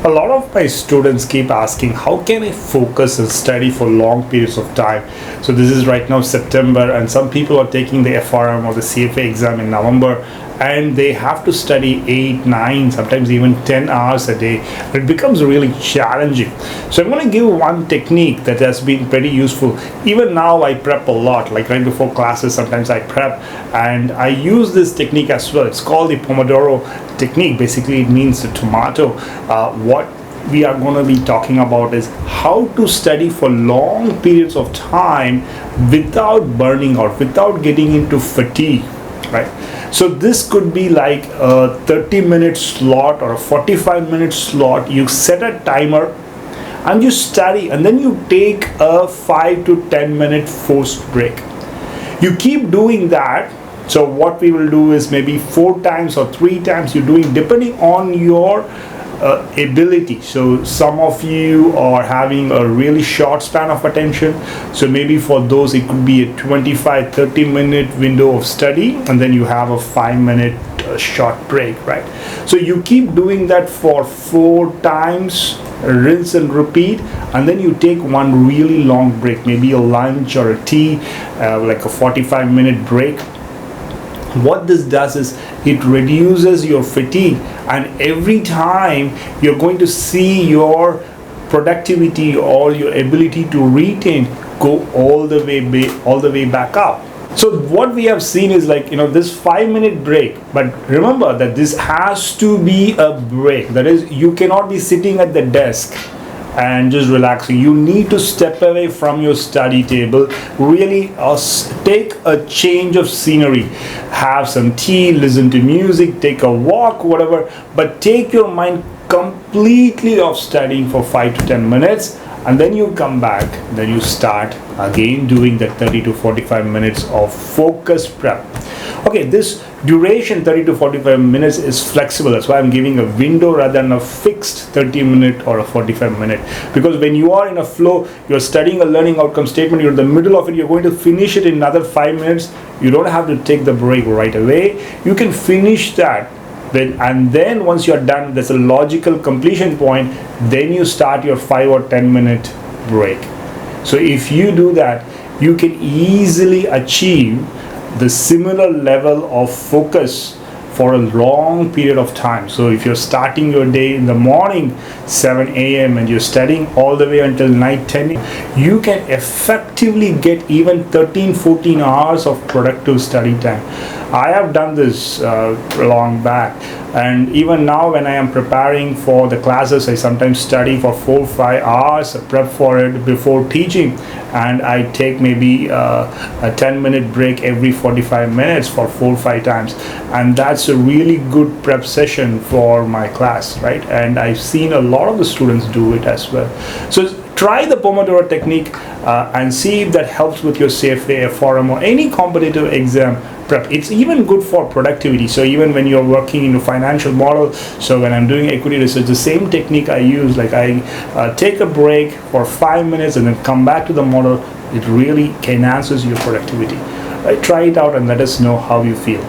A lot of my students keep asking, how can I focus and study for long periods of time? So this is right now September, and some people are taking the FRM or the CFA exam in November, and they have to study 8, 9, sometimes even 10 hours a day. It becomes really challenging. So I'm going to give one technique that has been pretty useful. Even now I prep a lot, like right before classes, sometimes I prep, and I use this technique as well. It's called the Pomodoro technique. Basically it means the tomato. What we are going to be talking about is how to study for long periods of time without burning out, without getting into fatigue, right? So this could be like a 30-minute slot or a 45-minute slot. You set a timer and you study, and then you take a 5 to 10-minute forced break. You keep doing that. So what we will do is maybe 4 times or 3 times you're doing, depending on your ability. So some of you are having a really short span of attention, so maybe for those it could be a 25-30 minute window of study, and then you have a 5-minute short break, right? So you keep doing that for 4 times, rinse and repeat, and then you take one really long break, maybe a lunch or a tea, like a 45-minute break. What this does is it reduces your fatigue, and every time you're going to see your productivity or your ability to retain go all the way back up. So what we have seen is, like, this 5-minute break, but remember that this has to be a break. That is, you cannot be sitting at the desk and just relaxing. You need to step away from your study table, really take a change of scenery, have some tea, listen to music, take a walk, whatever, but take your mind completely off studying for 5 to 10 minutes, and then you come back, then you start again doing that 30 to 45 minutes of focused prep. Okay, this duration 30 to 45 minutes is flexible. That's why I'm giving a window rather than a fixed 30-minute or a 45-minute, because when you are in a flow, you're studying a learning outcome statement, you're in the middle of it, you're going to finish it in another 5 minutes. You don't have to take the break right away. You can finish that, and then once you're done, there's a logical completion point, then you start your 5 or 10-minute break. So if you do that, you can easily achieve the similar level of focus for a long period of time. So if you're starting your day in the morning 7 a.m. and you're studying all the way until night 10 a.m., you can effectively get even 13-14 hours of productive study time. I have done this long back, and even now when I am preparing for the classes, I sometimes study for 4-5 hours, prep for it before teaching, and I take maybe a 10-minute break every 45 minutes for 4-5 times, and that's a really good prep session for my class, right? And I've seen a lot of the students do it as well. So try the Pomodoro technique and see if that helps with your CFA, FRM, or any competitive exam prep. It's even good for productivity. So even when you're working in a financial model, so when I'm doing equity research, the same technique I use, like I take a break for 5 minutes and then come back to the model. It really enhances your productivity. Right? Try it out and let us know how you feel.